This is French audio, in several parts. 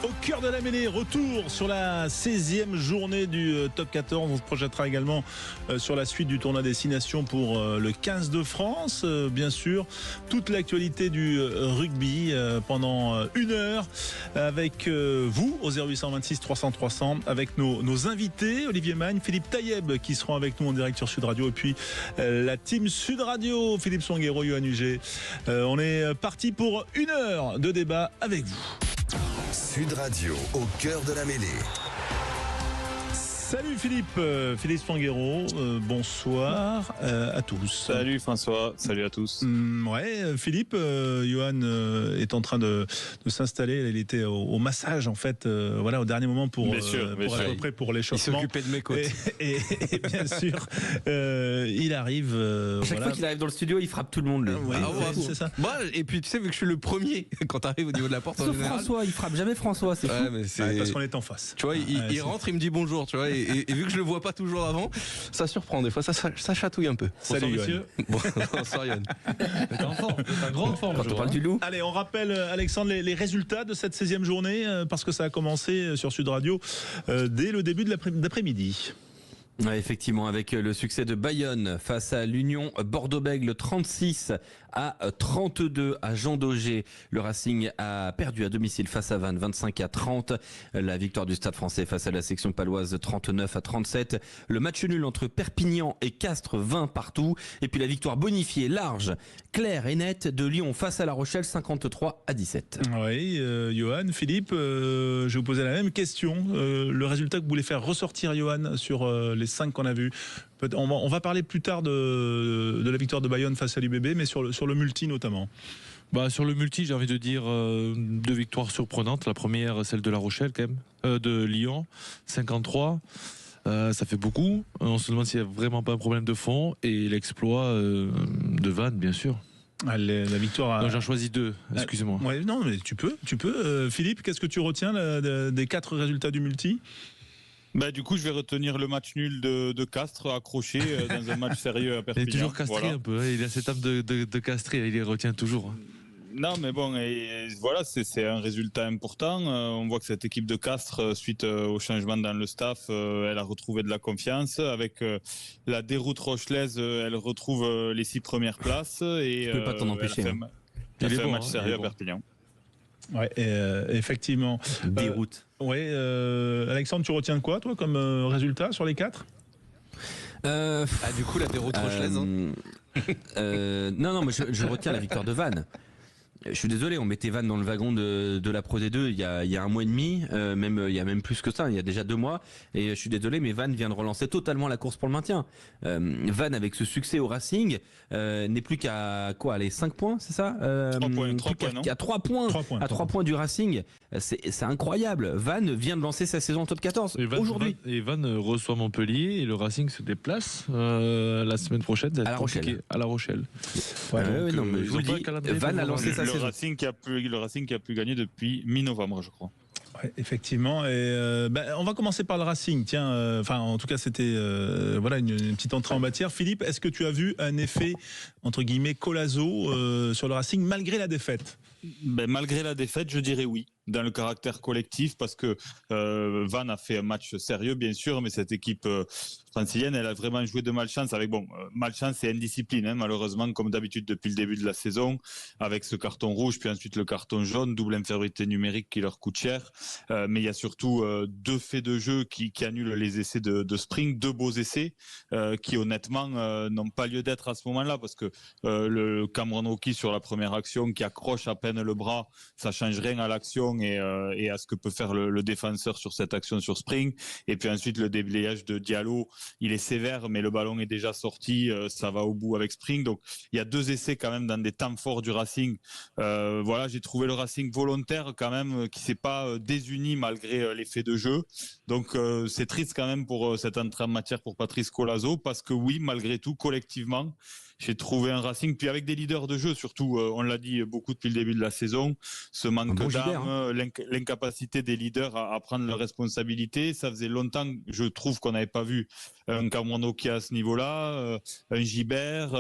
Au cœur de la mêlée, retour sur la 16e journée du Top 14. On se projettera également sur la suite du tournoi Destination pour le 15 de France. Bien sûr, toute l'actualité du rugby pendant une heure avec vous au 0826 300 300 avec nos invités, Olivier Magne, Philippe Taïeb qui seront avec nous en direct sur Sud Radio et puis la team Sud Radio, Philippe Songuero, Yohann Huget. On est parti pour une heure de débat avec vous. Sud Radio, au cœur de la mêlée. Salut Philippe Songuero, bonsoir à tous. Salut François, salut à tous. Philippe, Yohann est en train de s'installer, il était au massage en fait, au dernier moment pour être prêt pour l'échauffement. Il s'occupait de mes côtes. Et bien sûr, il arrive. Chaque fois qu'il arrive dans le studio, il frappe tout le monde. C'est ça. Moi, et puis tu sais, vu que je suis le premier quand t'arrives au niveau de la porte. Sauf François, il frappe jamais François, c'est fou. Mais parce qu'on est en face. Tu vois, il rentre, il me dit bonjour, tu vois, et vu que je le vois pas toujours avant, ça surprend des fois, ça chatouille un peu. Salut monsieur. Bonsoir Yohann. T'es en forme, t'es en grande forme. Quand on parle du loup. Allez, on rappelle Alexandre les résultats de cette 16e journée parce que ça a commencé sur Sud Radio dès le début de d'après-midi. Ouais, effectivement, avec le succès de Bayonne face à l'Union Bordeaux-Bègles 36-32 à Jean Daugé. Le Racing a perdu à domicile face à Vannes 25-30. La victoire du Stade Français face à la section paloise 39-37. Le match nul entre Perpignan et Castres 20 partout. Et puis la victoire bonifiée large, claire et nette de Lyon face à La Rochelle 53-17. Oui, Yohann, Philippe, je vais vous poser la même question. Le résultat que vous voulez faire ressortir, Yohann, sur les 5 qu'on a vus. On va parler plus tard de la victoire de Bayonne face à l'UBB, mais sur le multi notamment. Sur le multi, j'ai envie de dire 2 victoires surprenantes. La première, celle de La Rochelle quand même, de Lyon, 53. Ça fait beaucoup. On se demande s'il n'y a vraiment pas un problème de fond. Et l'exploit de Vannes, bien sûr. La victoire. Non, j'en choisis 2. Excusez-moi. Ouais, non, mais tu peux. Philippe, qu'est-ce que tu retiens des 4 résultats du multi ? Du coup, je vais retenir le match nul de Castres accroché dans un match sérieux à Perpignan. Il est toujours castré un peu. Il a cette âme de castré. Il les retient toujours. Non, mais bon, c'est un résultat important. On voit que cette équipe de Castres, suite au changement dans le staff, elle a retrouvé de la confiance. Avec la déroute rochelaise, elle retrouve les 6 premières places. Et, tu peux pas t'en empêcher. Elle fait un match sérieux à Perpignan. Ouais, effectivement. Déroute. Alexandre, tu retiens quoi, toi, comme résultat sur les 4 ? Du coup, la déroute rochelaise. Non, mais je retiens la victoire de Vannes. Je suis désolé, on mettait Vannes dans le wagon de la Pro D2 il y a un mois et demi, il y a même plus que ça, il y a déjà 2 mois, et je suis désolé, mais Vannes vient de relancer totalement la course pour le maintien. Vannes, avec ce succès au Racing, n'est plus qu'à les 5 points, c'est ça 3 points, à 3 points, à 3 points du Racing. C'est incroyable. Vannes vient de lancer sa saison en top 14 aujourd'hui. Et Vannes reçoit Montpellier et le Racing se déplace la semaine prochaine à La Rochelle. À La Rochelle. Non, mais je vous le dis, Vannes a lancé sa le Racing qui a plus gagné depuis mi-novembre, je crois. Ouais, effectivement. Et on va commencer par le Racing. Tiens, en tout cas, c'était une petite entrée en matière. Philippe, est-ce que tu as vu un effet entre guillemets Colazo sur le Racing malgré la défaite ? Malgré la défaite, je dirais oui, dans le caractère collectif, parce que Vannes a fait un match sérieux, bien sûr, mais cette équipe francilienne, elle a vraiment joué de malchance avec malchance et indiscipline, malheureusement, comme d'habitude depuis le début de la saison, avec ce carton rouge, puis ensuite le carton jaune, double infériorité numérique qui leur coûte cher. Mais il y a surtout 2 faits de jeu qui annulent les essais de Spring, 2 beaux essais qui honnêtement n'ont pas lieu d'être à ce moment-là, parce que le Cameron Rookie sur la première action qui accroche à peine le bras, ça change rien à l'action et à ce que peut faire le défenseur sur cette action sur Spring. Et puis ensuite le déblayage de Diallo, il est sévère, mais le ballon est déjà sorti, ça va au bout avec Spring. Donc il y a 2 essais quand même dans des temps forts du Racing. J'ai trouvé le Racing volontaire quand même, qui s'est pas désuni malgré l'effet de jeu. Donc c'est triste quand même pour cette entrée en matière pour Patrice Colazo, parce que oui, malgré tout, collectivement, j'ai trouvé un Racing, puis avec des leaders de jeu surtout, on l'a dit beaucoup depuis le début de la saison, ce manque d'armes, l'incapacité des leaders à prendre leurs responsabilités. Ça faisait longtemps, je trouve, qu'on n'avait pas vu un Cameron qui à ce niveau-là, un Gibert,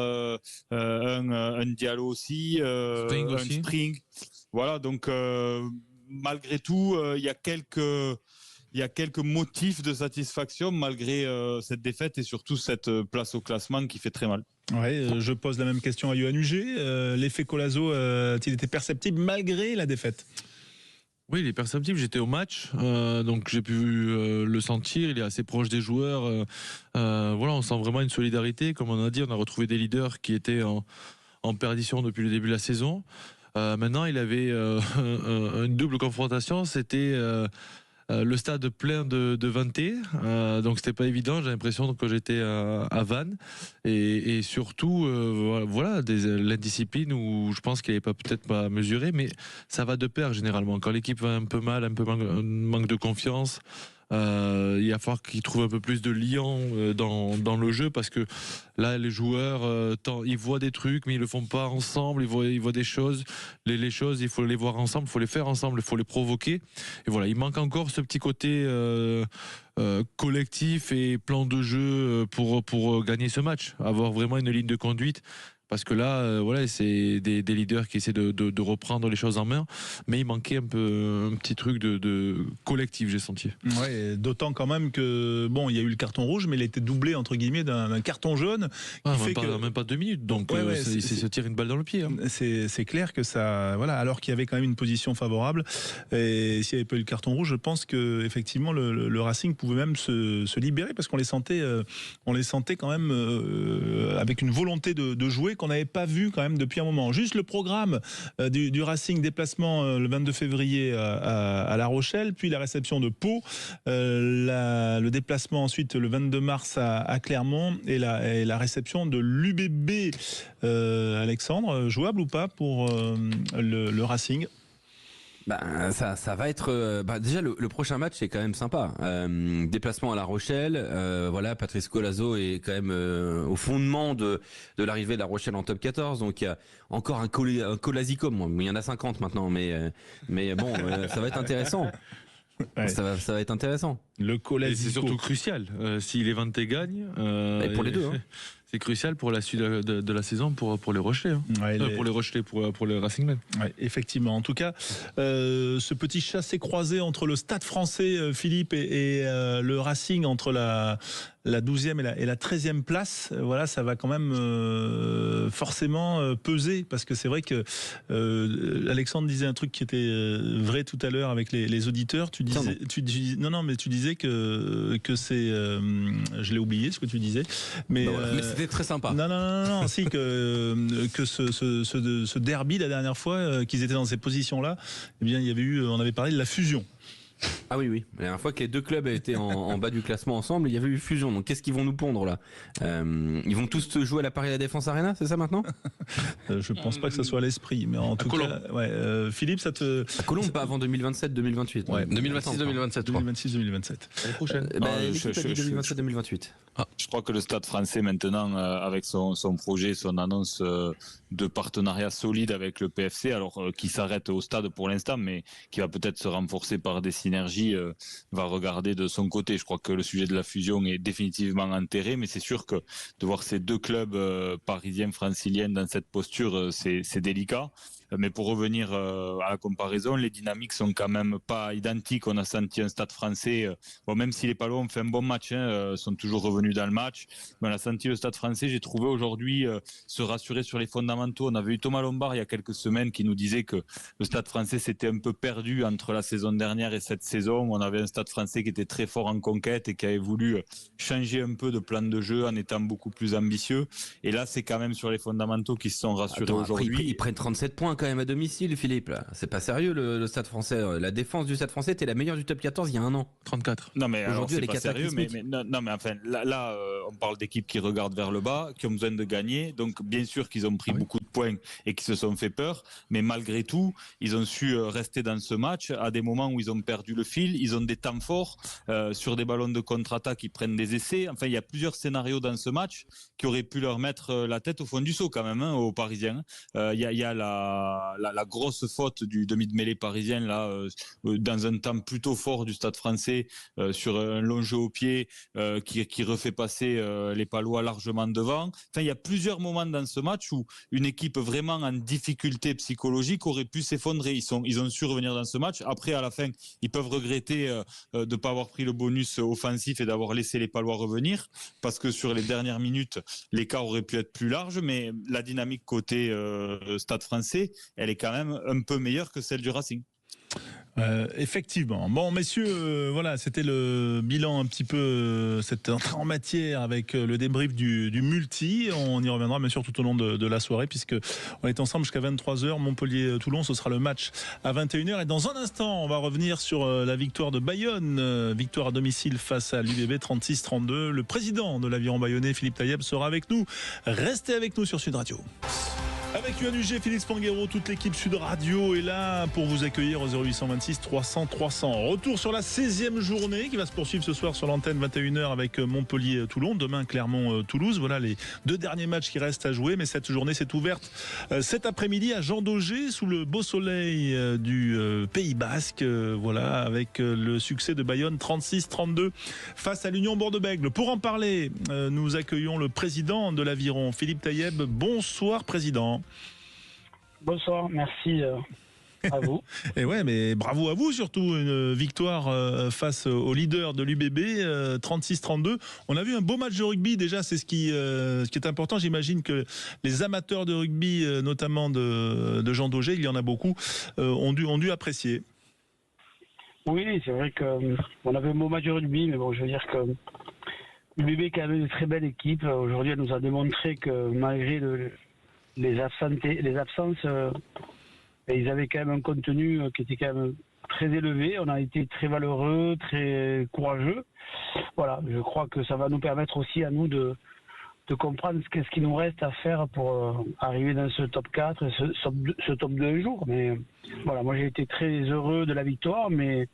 un Diallo aussi, Spring un Spring. Voilà, donc malgré tout, il y a quelques motifs de satisfaction malgré cette défaite et surtout cette place au classement qui fait très mal. Ouais, je pose la même question à Yoann Huget. L'effet Colazo a-t-il été perceptible malgré la défaite ? Oui, il est perceptible. J'étais au match, donc j'ai pu le sentir. Il est assez proche des joueurs. Voilà, on sent vraiment une solidarité. Comme on a dit, on a retrouvé des leaders qui étaient en perdition depuis le début de la saison. Maintenant, il avait une double confrontation. C'était le stade plein de Vantais, donc c'était pas évident. J'ai l'impression que j'étais à Vannes et surtout voilà l'indiscipline où je pense qu'il n'avait peut-être pas mesuré, mais ça va de pair généralement. Quand l'équipe va un peu mal, un peu manque de confiance, il va falloir qu'ils trouvent un peu plus de liant dans le jeu, parce que là les joueurs ils voient des trucs mais ils le font pas ensemble. Ils voient des choses, les choses il faut les voir ensemble, il faut les faire ensemble, il faut les provoquer, et voilà, il manque encore ce petit côté collectif et plan de jeu pour gagner ce match, avoir vraiment une ligne de conduite. Parce que là, voilà, c'est des leaders qui essaient de reprendre les choses en main, mais il manquait un petit truc de collectif, j'ai senti. Ouais, d'autant quand même que bon, il y a eu le carton rouge, mais il a été doublé entre guillemets d'un carton jaune qui fait même pas 2 minutes, donc il se tire une balle dans le pied. Hein. C'est clair que ça, voilà, alors qu'il y avait quand même une position favorable, et s'il n'y avait pas eu le carton rouge, je pense que effectivement le Racing pouvait même se libérer, parce qu'on les sentait quand même avec une volonté de jouer qu'on n'avait pas vu quand même depuis un moment. Juste le programme du Racing, déplacement le 22 février à La Rochelle, puis la réception de Pau, le déplacement ensuite le 22 mars à Clermont, et la réception de l'UBB. Alexandre, jouable ou pas pour le Racing ? Ça va être déjà le prochain match est quand même sympa. Déplacement à La Rochelle, voilà, Patrice Colazo est quand même au fondement de l'arrivée de La Rochelle en top 14, donc il y a encore un Colasicum, il y en a 50 maintenant, mais bon, ça va être intéressant. Ouais. Ça va être intéressant. Le Colasicum, c'est surtout crucial. Si les Vantais gagnent, et pour les deux. Hein. C'est crucial pour la suite de la saison pour les Rochelais. Hein. Ouais, pour les Rochelais, pour le Racing Men. Ouais, effectivement. En tout cas, ce petit chassé-croisé entre le Stade Français, Philippe, et le Racing, entre la 12e et la 13e place, voilà, ça va quand même forcément peser, parce que c'est vrai que Alexandre disait un truc qui était vrai tout à l'heure avec les auditeurs. Tu disais que c'est, je l'ai oublié ce que tu disais, mais c'était très sympa. Non, si que ce derby la dernière fois qu'ils étaient dans ces positions-là, eh bien on avait parlé de la fusion. Ah oui. La dernière fois que les deux clubs étaient en bas du classement ensemble, il y avait eu fusion. Donc qu'est-ce qu'ils vont nous pondre là ? Ils vont tous se jouer à la Paris La Défense Arena, c'est ça maintenant ? Je pense pas que ça soit l'esprit, mais en tout cas, Philippe, ça te. À Colombes, pas avant 2027-2028. Ouais, 2026-2027. 2026-2027. L'année prochaine. 2027-2028. Je crois que le Stade Français maintenant, avec son projet, son annonce de partenariat solide avec le PFC, alors qui s'arrête au stade pour l'instant, mais qui va peut-être se renforcer par des synergies, va regarder de son côté. Je crois que le sujet de la fusion est définitivement enterré, mais c'est sûr que de voir ces deux clubs parisiens, franciliens dans cette posture, c'est délicat. Mais pour revenir à la comparaison, les dynamiques sont quand même pas identiques. On a senti un Stade Français, même si les Palois ont fait un bon match, sont toujours revenus dans le match, mais on a senti le Stade Français, j'ai trouvé aujourd'hui, se rassurer sur les fondamentaux. On avait eu Thomas Lombard il y a quelques semaines qui nous disait que le Stade Français s'était un peu perdu entre la saison dernière et cette saison. On avait un Stade Français qui était très fort en conquête et qui avait voulu changer un peu de plan de jeu en étant beaucoup plus ambitieux. Et là, c'est quand même sur les fondamentaux qui se sont rassurés aujourd'hui. Après, ils prennent 37 points quand même à domicile, Philippe. Là. C'est pas sérieux le Stade Français. La défense du Stade Français était la meilleure du top 14 il y a un an. 34. Non mais aujourd'hui, c'est pas sérieux. Mais enfin là, on parle d'équipes qui regardent vers le bas, qui ont besoin de gagner. Donc bien sûr qu'ils ont pris beaucoup de points et qui se sont fait peur, mais malgré tout, ils ont su rester dans ce match à des moments où ils ont perdu le fil. Ils ont des temps forts sur des ballons de contre-attaque, ils prennent des essais. Enfin, il y a plusieurs scénarios dans ce match qui auraient pu leur mettre la tête au fond du seau quand même, aux Parisiens. Il y a la grosse faute du demi de mêlée parisien là, dans un temps plutôt fort du Stade Français, sur un long jeu au pied, qui refait passer les Palois largement devant. Enfin, il y a plusieurs moments dans ce match où une équipe vraiment en difficulté psychologique aurait pu s'effondrer. Ils ont su revenir dans ce match. Après, à la fin, ils peuvent regretter de ne pas avoir pris le bonus offensif et d'avoir laissé les Palois revenir, parce que sur les dernières minutes, l'écart aurait pu être plus large, mais la dynamique côté Stade Français, elle est quand même un peu meilleure que celle du Racing. Effectivement. Bon, messieurs, voilà, c'était le bilan un petit peu, cette entrée en matière avec le débrief du multi. On y reviendra bien sûr tout au long de la soirée, puisque on est ensemble jusqu'à 23h. Montpellier-Toulon, ce sera le match à 21h. Et dans un instant, on va revenir sur la victoire de Bayonne, victoire à domicile face à l'UBB 36-32. Le président de l'Aviron Bayonnais, Philippe Taïeb, sera avec nous. Restez avec nous sur Sud Radio. Avec UNUG, Félix Panguero, toute l'équipe Sud Radio est là pour vous accueillir au 0826 300 300. Retour sur la 16e journée qui va se poursuivre ce soir sur l'antenne 21h avec Montpellier-Toulon. Demain, Clermont-Toulouse. Voilà les 2 derniers matchs qui restent à jouer. Mais cette journée s'est ouverte cet après-midi à Jean Daugé sous le beau soleil du Pays Basque. Voilà, avec le succès de Bayonne 36-32 face à l'Union Bordeaux-Bègles. Pour en parler, nous accueillons le président de l'Aviron, Philippe Taïeb. Bonsoir, président. Bonsoir, merci à vous. Et ouais, mais bravo à vous surtout, une victoire face au leader de l'UBB, 36-32. On a vu un beau match de rugby déjà, c'est ce qui est important. J'imagine que les amateurs de rugby, notamment de Jean Daugé, il y en a beaucoup, ont dû apprécier. Oui, c'est vrai qu'on avait un beau match de rugby, mais bon, je veux dire que l'UBB est quand même une très belle équipe. Aujourd'hui, elle nous a démontré que malgré les absences, ils avaient quand même un contenu qui était quand même très élevé. On a été très valeureux, très courageux. Voilà, je crois que ça va nous permettre aussi à nous de comprendre ce qu'il nous reste à faire pour arriver dans ce top 4, ce top 2 un jour. Mais voilà, moi j'ai été très heureux de la victoire, mais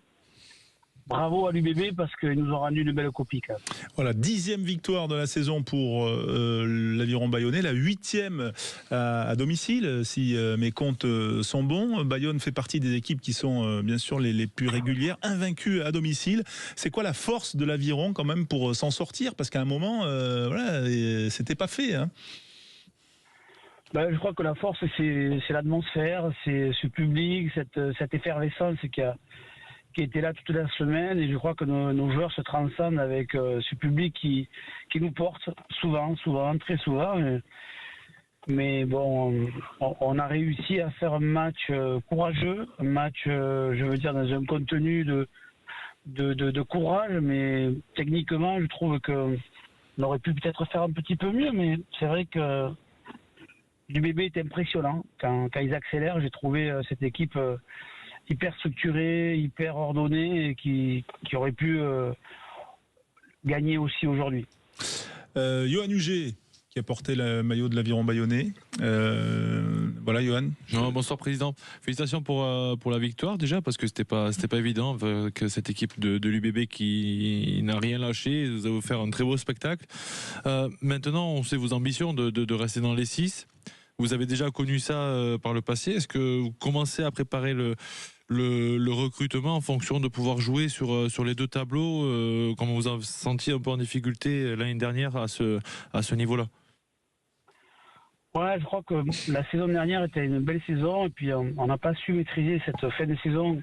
bravo à l'UBB parce qu'ils nous ont rendu une belle copie. Quand même. Voilà, 10e victoire de la saison pour l'Aviron Bayonnais, la 8e à domicile, si mes comptes sont bons. Bayonne fait partie des équipes qui sont bien sûr les plus régulières, invaincues à domicile. C'est quoi la force de l'Aviron quand même pour s'en sortir? Parce qu'à un moment, voilà, c'était pas fait. Hein. Je crois que la force, c'est l'atmosphère, c'est ce public, cette effervescence qui était là toute la semaine, et je crois que nos joueurs se transcendent avec ce public qui nous porte souvent, très souvent. Mais bon, on a réussi à faire un match courageux, un match, je veux dire, dans un contenu de courage, mais techniquement, je trouve qu'on aurait pu peut-être faire un petit peu mieux, mais c'est vrai que l'UBB est impressionnant. Quand ils accélèrent, j'ai trouvé cette équipe hyper structuré, hyper ordonné et qui aurait pu gagner aussi aujourd'hui. Johan Huget, qui a porté le maillot de l'Aviron Bayonnais. Voilà, Johan. Bonsoir, président. Félicitations pour la victoire déjà, parce que c'était pas évident que cette équipe de l'UBB qui n'a rien lâché vous a offert un très beau spectacle. Maintenant, on sait vos ambitions de rester dans les 6. Vous avez déjà connu ça par le passé. Est-ce que vous commencez à préparer le recrutement en fonction de pouvoir jouer sur les 2 tableaux, comme vous avez senti un peu en difficulté l'année dernière à ce niveau-là? Ouais, je crois que la saison dernière était une belle saison et puis on n'a pas su maîtriser cette fin de saison.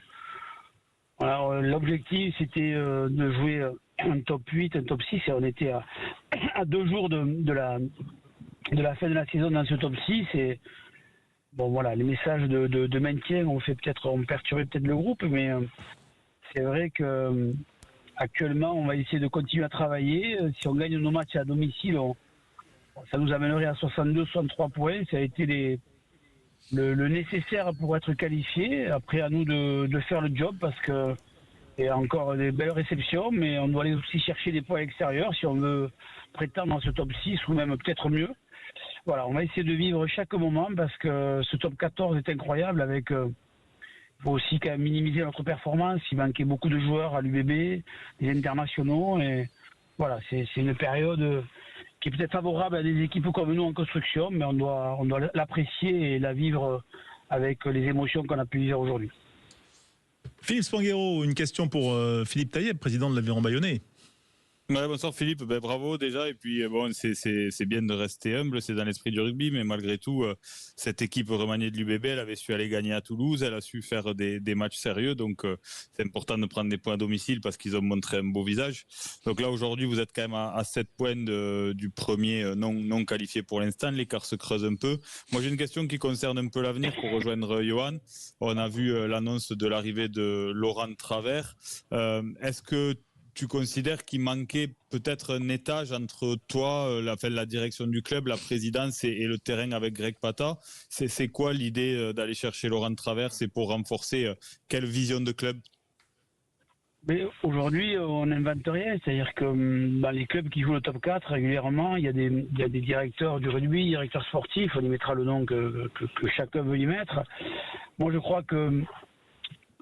Alors, l'objectif c'était de jouer un top 8, un top 6 et on était à 2 jours de la fin de la saison dans ce top 6 et bon voilà, les messages de maintien ont perturbé peut-être le groupe, mais c'est vrai que actuellement on va essayer de continuer à travailler. Si on gagne nos matchs à domicile, ça nous amènerait à 62-63 points. Ça a été le nécessaire pour être qualifié. Après à nous de faire le job parce que il y a encore des belles réceptions, mais on doit aller aussi chercher des points extérieurs si on veut prétendre à ce top 6 ou même peut-être mieux. Voilà, on va essayer de vivre chaque moment parce que ce top 14 est incroyable avec... Il faut aussi quand même minimiser notre performance. Il manquait beaucoup de joueurs à l'UBB, des internationaux. Et voilà, c'est une période qui est peut-être favorable à des équipes comme nous en construction, mais on doit l'apprécier et la vivre avec les émotions qu'on a pu vivre aujourd'hui. Philippe Spanghero, une question pour Philippe Taïeb, président de l'Aviron Bayonnais. Ouais, bonsoir Philippe, bravo déjà, et puis bon, c'est bien de rester humble, c'est dans l'esprit du rugby, mais malgré tout, cette équipe remaniée de l'UBB, elle avait su aller gagner à Toulouse, elle a su faire des matchs sérieux, donc c'est important de prendre des points à domicile parce qu'ils ont montré un beau visage. Donc là aujourd'hui vous êtes quand même à 7 points du premier non qualifié pour l'instant, l'écart se creuse un peu. Moi j'ai une question qui concerne un peu l'avenir pour rejoindre Johan. On a vu l'annonce de l'arrivée de Laurent Travers, est-ce que tu considères qu'il manquait peut-être un étage entre toi, la direction du club, la présidence et le terrain avec Greg Pata? C'est quoi l'idée d'aller chercher Laurent Travers? C'est pour renforcer quelle vision de club? Mais aujourd'hui, on n'invente rien. C'est-à-dire que dans les clubs qui jouent le top 4, régulièrement, il y a des directeurs du rugby, directeurs sportifs, on y mettra le nom que chacun veut y mettre. Moi, je crois que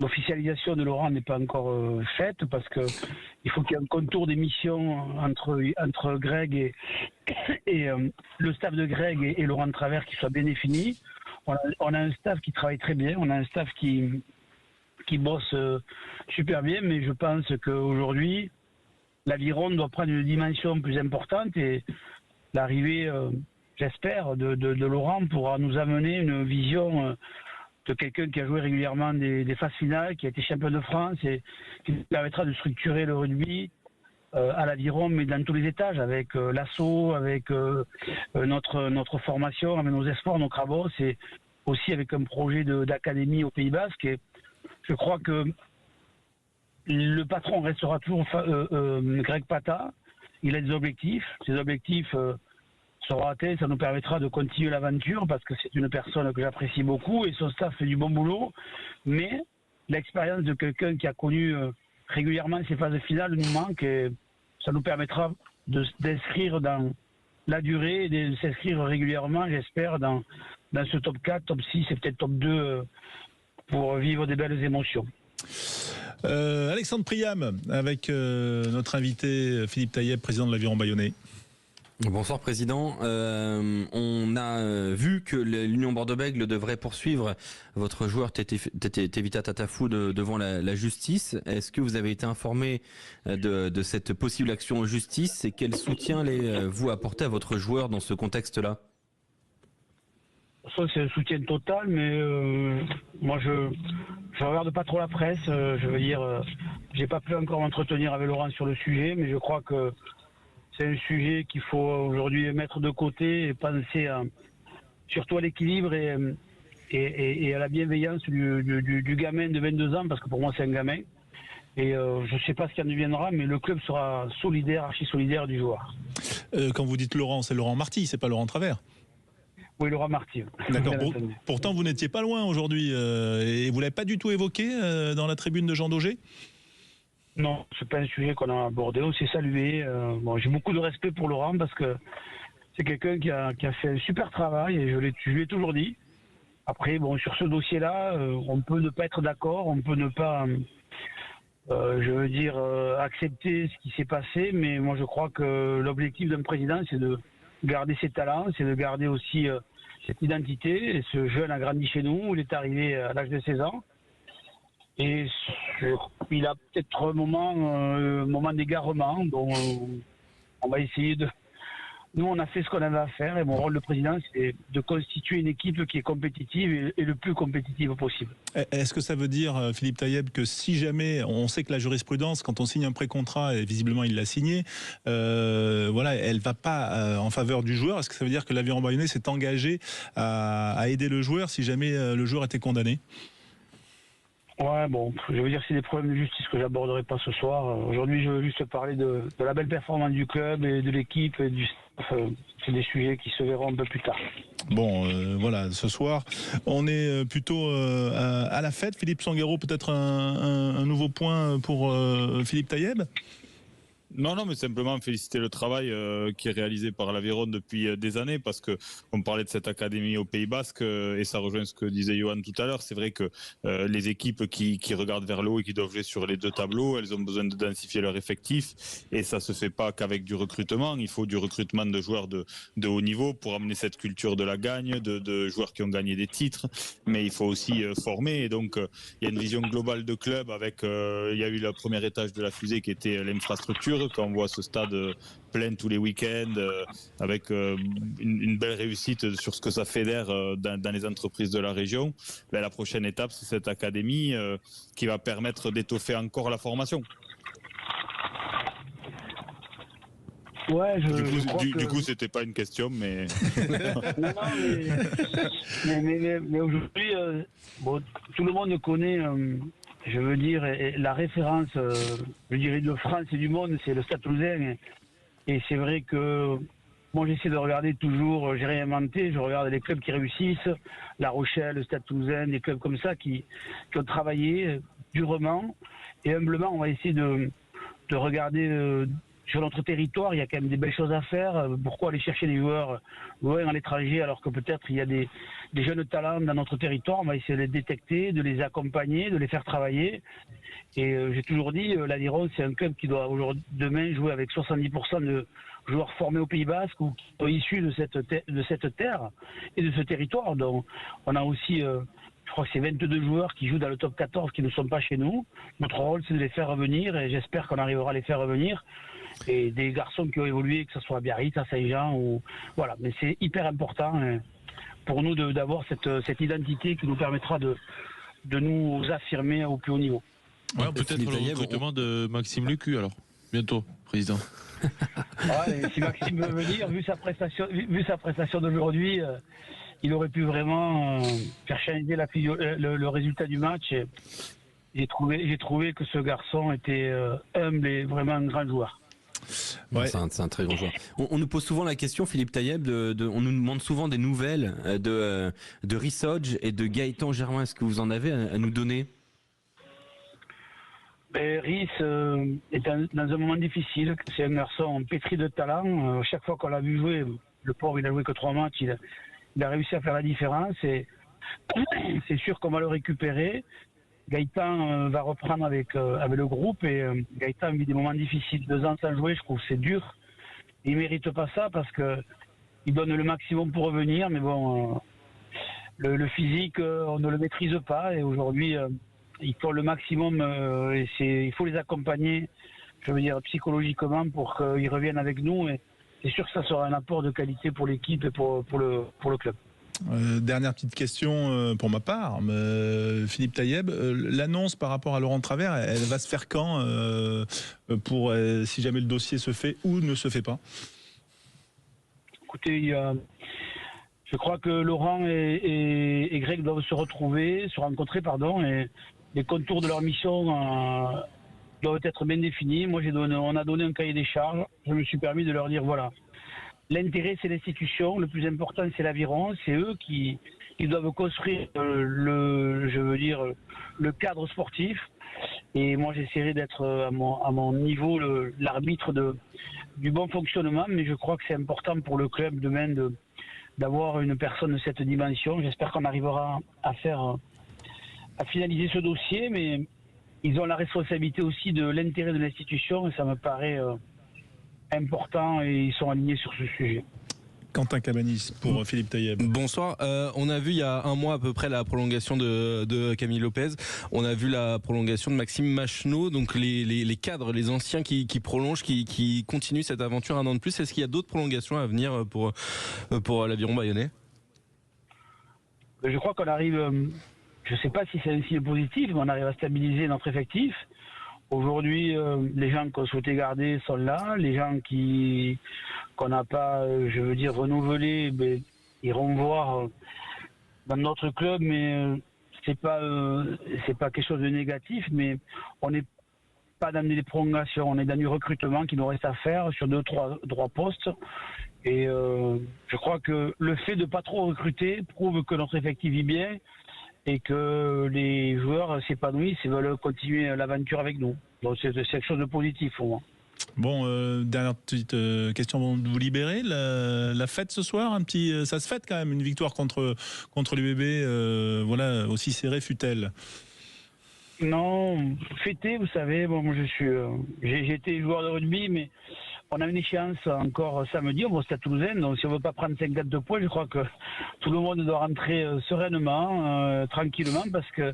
l'officialisation de Laurent n'est pas encore faite parce que il faut qu'il y ait un contour des missions entre Greg et le staff de Greg et Laurent Travers qui soit bien défini. On a un staff qui travaille très bien, on a un staff qui bosse super bien, mais je pense qu'aujourd'hui, l'Aviron doit prendre une dimension plus importante et l'arrivée, j'espère, de Laurent pourra nous amener une vision de quelqu'un qui a joué régulièrement des phases finales, qui a été champion de France et qui nous permettra de structurer le rugby à l'Aviron, mais dans tous les étages, avec l'assaut, avec notre formation, avec nos espoirs, nos crabos, et aussi avec un projet d'académie au Pays Basque. Et je crois que le patron restera toujours Greg Pata. Il a des objectifs. Ces objectifs seront atteints. Ça nous permettra de continuer l'aventure parce que c'est une personne que j'apprécie beaucoup et son staff fait du bon boulot. Mais l'expérience de quelqu'un qui a connu régulièrement ces phases finales nous manque et ça nous permettra d'inscrire dans la durée et de s'inscrire régulièrement, j'espère, dans ce top 4, top 6 et peut-être top 2 pour vivre des belles émotions. Alexandre Priam avec notre invité Philippe Taïeb, président de l'Aviron Bayonnais. Bonsoir Président. On a vu que l'Union Bordeaux-Bègles devrait poursuivre votre joueur Tevita Tatafou devant la justice. Est-ce que vous avez été informé de cette possible action en justice et quel soutien allez-vous apporter à votre joueur dans ce contexte-là? Ça, c'est un soutien total, mais moi je regarde pas trop la presse. Je veux dire, j'ai pas pu encore m'entretenir avec Laurent sur le sujet, mais je crois que c'est un sujet qu'il faut aujourd'hui mettre de côté et penser surtout à l'équilibre et à la bienveillance du gamin de 22 ans, parce que pour moi c'est un gamin. Et je ne sais pas ce qui en deviendra, mais le club sera solidaire, archi solidaire du joueur. Quand vous dites Laurent, c'est Laurent Marty, c'est pas Laurent Travers? Oui, Laurent Marty. D'accord. Pourtant, vous n'étiez pas loin aujourd'hui et vous l'avez pas du tout évoqué dans la tribune de Jean Daugé? Non, c'est pas un sujet qu'on a abordé. On s'est salué. Bon, j'ai beaucoup de respect pour Laurent parce que c'est quelqu'un qui a fait un super travail et je lui ai toujours dit. Après, bon, sur ce dossier-là, on peut ne pas être d'accord, on peut ne pas, je veux dire, accepter ce qui s'est passé, mais moi je crois que l'objectif d'un président, c'est de garder ses talents, c'est de garder aussi cette identité. Et ce jeune a grandi chez nous, il est arrivé à l'âge de 16 ans. Et il a peut-être un moment d'égarement, dont on va essayer de... Nous, on a fait ce qu'on avait à faire et mon rôle de président, c'est de constituer une équipe qui est compétitive et le plus compétitive possible. Est-ce que ça veut dire, Philippe Taïeb, que si jamais, on sait que la jurisprudence, quand on signe un pré-contrat, et visiblement il l'a signé, voilà, elle ne va pas en faveur du joueur. Est-ce que ça veut dire que l'Aviron Bayonnais s'est engagé à aider le joueur si jamais le joueur était condamné? Ouais, bon, je veux dire, c'est des problèmes de justice que j'aborderai pas ce soir. Aujourd'hui, je veux juste parler de la belle performance du club et de l'équipe et du staff. C'est des sujets qui se verront un peu plus tard. Bon, voilà, ce soir, on est plutôt à la fête. Philippe Spanghero, peut-être un nouveau point pour Philippe Taïeb? Non, mais simplement féliciter le travail qui est réalisé par l'Aviron depuis des années, parce que on parlait de cette académie au Pays Basque et ça rejoint ce que disait Johan tout à l'heure. C'est vrai que les équipes qui regardent vers le haut et qui doivent jouer sur les deux tableaux, elles ont besoin de densifier leur effectif et ça se fait pas qu'avec du recrutement. Il faut du recrutement de joueurs de haut niveau pour amener cette culture de la gagne, de joueurs qui ont gagné des titres, mais il faut aussi former. Et donc il y a une vision globale de club avec il y a eu le premier étage de la fusée qui était l'infrastructure. Quand on voit ce stade plein tous les week-ends avec une belle réussite sur ce que ça fédère dans les entreprises de la région, la prochaine étape c'est cette académie qui va permettre d'étoffer encore la formation. Ouais, du coup, c'était pas une question, mais. Non, mais aujourd'hui, tout le monde connaît, je veux dire, la référence, je dirais, de France et du monde, c'est le Stade Toulousain. Et c'est vrai que moi, j'essaie de regarder toujours, j'ai rien inventé, je regarde les clubs qui réussissent, La Rochelle, le Stade Toulousain, des clubs comme ça qui ont travaillé durement. Et humblement, on va essayer de regarder. Sur notre territoire, il y a quand même des belles choses à faire. Pourquoi aller chercher des joueurs loin à l'étranger alors que peut-être il y a des jeunes talents dans notre territoire? On va essayer de les détecter, de les accompagner, de les faire travailler. Et j'ai toujours dit, l'Aviron, c'est un club qui doit demain jouer avec 70% de joueurs formés au Pays Basque ou qui sont issus de cette terre et de ce territoire. Donc on a aussi... je crois que c'est 22 joueurs qui jouent dans le top 14 qui ne sont pas chez nous. Notre rôle, c'est de les faire revenir et j'espère qu'on arrivera à les faire revenir. Et des garçons qui ont évolué, que ce soit à Biarritz, à Saint-Jean, ou voilà. Mais c'est hyper important pour nous d'avoir cette identité qui nous permettra de nous affirmer au plus haut niveau. Ouais, peut-être le recrutement de Maxime Lucu alors, bientôt, président. Ouais, si Maxime veut venir, vu sa prestation d'aujourd'hui, il aurait pu vraiment faire changer le résultat du match. J'ai trouvé que ce garçon était humble et vraiment un grand joueur. Ouais. C'est un très grand joueur. On nous pose souvent la question, Philippe Taïeb, on nous demande souvent des nouvelles de Rhys Hodge et de Gaëtan Germain. Est-ce que vous en avez à nous donner? Rhys est dans un moment difficile. C'est un garçon pétri de talent. Chaque fois qu'on l'a vu jouer, le pauvre, il a joué que 3 matchs. Il a réussi à faire la différence. Et c'est sûr qu'on va le récupérer. Gaëtan va reprendre avec le groupe et Gaëtan vit des moments difficiles. 2 ans sans jouer, je trouve que c'est dur. Il mérite pas ça parce que il donne le maximum pour revenir, mais bon, le physique, on ne le maîtrise pas et aujourd'hui, il faut le maximum. Il faut les accompagner, je veux dire psychologiquement, pour qu'ils reviennent avec nous. Et c'est sûr que ça sera un apport de qualité pour l'équipe et pour le club. Dernière petite question pour ma part, Philippe Taïeb, l'annonce par rapport à Laurent Travers, elle va se faire quand pour si jamais le dossier se fait ou ne se fait pas? Écoutez, je crois que Laurent et Greg doivent se rencontrer, et les contours de leur mission doivent être bien définis. Moi, on a donné un cahier des charges. Je me suis permis de leur dire voilà. L'intérêt, c'est l'institution. Le plus important, c'est l'Aviron. C'est eux qui doivent construire le cadre sportif. Et moi, j'essaierai d'être à mon niveau l'arbitre du bon fonctionnement. Mais je crois que c'est important pour le club demain d'avoir une personne de cette dimension. J'espère qu'on arrivera à finaliser ce dossier. Mais ils ont la responsabilité aussi de l'intérêt de l'institution. Et ça me paraît important et ils sont alignés sur ce sujet. Quentin Cabanis pour Philippe Taïeb. Bonsoir. On a vu il y a un mois à peu près la prolongation de Camille Lopez. On a vu la prolongation de Maxime Machenaud. Donc les cadres, les anciens qui prolongent, qui continuent cette aventure 1 an de plus. Est-ce qu'il y a d'autres prolongations à venir pour l'Aviron bayonnais? Je crois qu'on arrive, je ne sais pas si c'est un signe positif, mais on arrive à stabiliser notre effectif. Aujourd'hui, les gens qu'on souhaitait garder sont là. Les gens qu'on n'a pas, renouvelés, iront voir dans notre club, mais c'est pas quelque chose de négatif. Mais on n'est pas dans des prolongations, on est dans du recrutement qui nous reste à faire sur 2-3 postes. Et je crois que le fait de pas trop recruter prouve que notre effectif vit bien. Et que les joueurs s'épanouissent et veulent continuer l'aventure avec nous. Donc c'est quelque chose de positif pour moi. Bon, dernière petite question avant de vous libérer. La fête ce soir, ça se fête quand même, une victoire contre l'UBB, voilà, aussi serrée fut-elle. Non, fêter, vous savez, bon, moi j'ai été joueur de rugby, mais on a une échéance encore samedi, on va au Stade Toulousain, donc si on ne veut pas prendre 52 points, je crois que tout le monde doit rentrer sereinement, tranquillement, parce que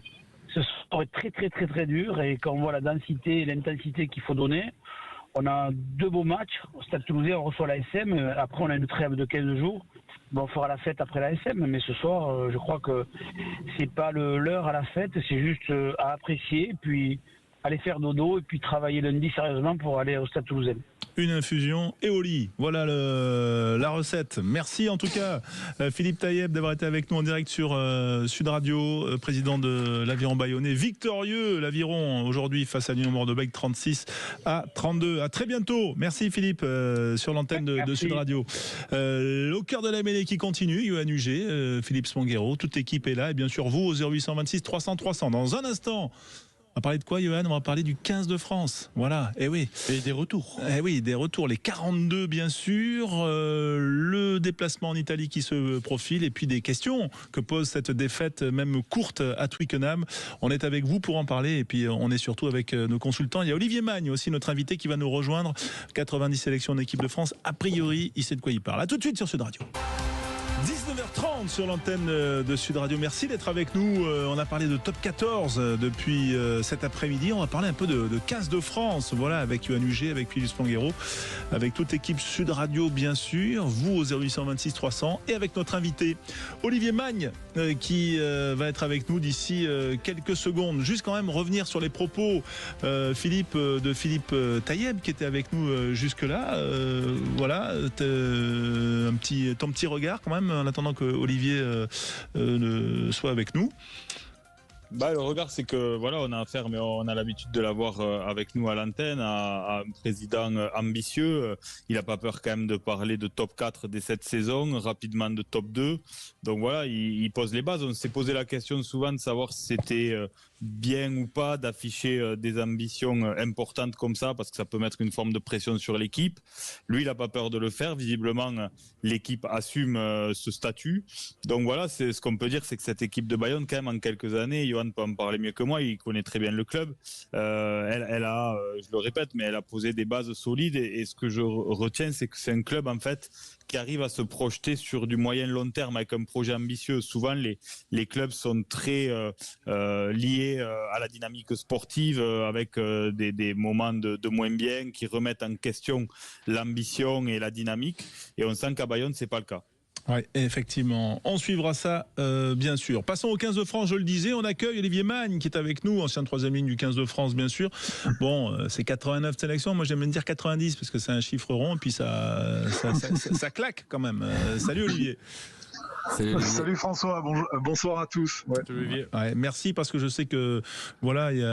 ce serait très très très très dur, et quand on voit la densité et l'intensité qu'il faut donner, on a 2 beaux matchs. Au Stade Toulousain, on reçoit l'ASM. Après, on a une trêve de 15 jours. Bon, on fera la fête après l'ASM. Mais ce soir, je crois que c'est pas l'heure à la fête. C'est juste à apprécier. Puis aller faire dodo. Et puis travailler lundi sérieusement pour aller au Stade Toulousain. Une infusion et au lit. Voilà la recette. Merci en tout cas Philippe Taïeb d'avoir été avec nous en direct sur Sud Radio, président de l'Aviron Bayonnais, victorieux l'Aviron aujourd'hui face à l'Union Bordeaux-Bègles 36-32. À très bientôt. Merci Philippe sur l'antenne de Sud Radio. Au cœur de la mêlée qui continue, Yoann Huget, Philippe Sponguero, toute l'équipe est là et bien sûr vous au 0826 300 300. Dans un instant. On va parler de quoi, Yoann ? On va parler du 15 de France. Voilà, et oui. Et des retours. Eh oui, des retours. Les 42, bien sûr. Le déplacement en Italie qui se profile. Et puis des questions que pose cette défaite, même courte, à Twickenham. On est avec vous pour en parler. Et puis on est surtout avec nos consultants. Il y a Olivier Magne aussi, notre invité, qui va nous rejoindre. 90 sélections en équipe de France. A priori, il sait de quoi il parle. A tout de suite sur Sud Radio. 19h30 sur l'antenne de Sud Radio. Merci d'être avec nous. On a parlé de top 14 depuis cet après-midi. On va parler un peu de 15 de France. Voilà, avec Yoann Huget, avec Philippe Sponguero, avec toute l'équipe Sud Radio, bien sûr. Vous au 0826 300 et avec notre invité Olivier Magne qui va être avec nous d'ici quelques secondes. Juste quand même revenir sur les propos Philippe Taïeb qui était avec nous jusque-là. Voilà, ton petit regard quand même en attendant que Olivier soit avec nous. Le regard, c'est que voilà, on a affaire, mais on a l'habitude de l'avoir avec nous à l'antenne, à un président ambitieux. Il n'a pas peur quand même de parler de top 4 dès cette saison, rapidement de top 2. Donc voilà, il pose les bases. On s'est posé la question souvent de savoir si c'était bien ou pas d'afficher des ambitions importantes comme ça, parce que ça peut mettre une forme de pression sur l'équipe. Lui, il n'a pas peur de le faire. Visiblement, l'équipe assume ce statut. Donc voilà, c'est ce qu'on peut dire, c'est que cette équipe de Bayonne, quand même, en quelques années, Yoann peut en parler mieux que moi, il connaît très bien le club. Elle a, je le répète, mais elle a posé des bases solides et ce que je retiens, c'est que c'est un club en fait qui arrive à se projeter sur du moyen long terme avec un projet ambitieux. Souvent, les clubs sont très liés à la dynamique sportive avec des moments de moins bien qui remettent en question l'ambition et la dynamique. Et on sent qu'à Bayonne, c'est pas le cas. Oui, effectivement. On suivra ça, bien sûr. Passons au 15 de France, je le disais. On accueille Olivier Magne qui est avec nous, ancien 3e ligne du 15 de France, bien sûr. Bon, c'est 89 sélections. Moi, j'aime bien dire 90 parce que c'est un chiffre rond et puis ça claque quand même. Salut Olivier. Salut François, bonsoir à tous. Ouais. Ouais, merci parce que je sais que voilà, il y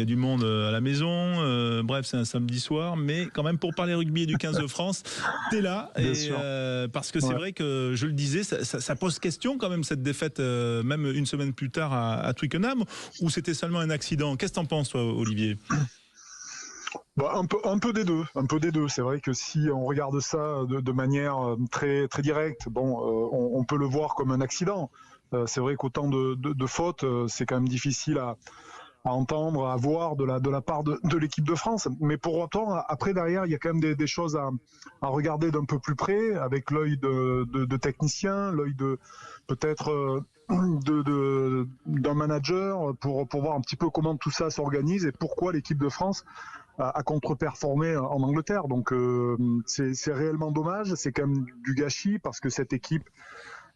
a du monde à la maison. Bref, c'est un samedi soir, mais quand même pour parler rugby et du 15 de France, t'es là parce que c'est vrai que je le disais, ça pose question quand même cette défaite, même une semaine plus tard à Twickenham, où c'était seulement un accident. Qu'est-ce que t'en penses, toi, Olivier ? Un peu des deux. C'est vrai que si on regarde ça de manière très très directe, on peut le voir comme un accident. C'est vrai qu'autant de fautes, c'est quand même difficile à entendre, à voir de la part de l'équipe de France. Mais pour autant, après derrière, il y a quand même des choses à regarder d'un peu plus près, avec l'œil de technicien, l'œil de peut-être d'un manager pour voir un petit peu comment tout ça s'organise et pourquoi l'équipe de France a contre-performé en Angleterre. Donc c'est réellement dommage, c'est quand même du gâchis parce que cette équipe,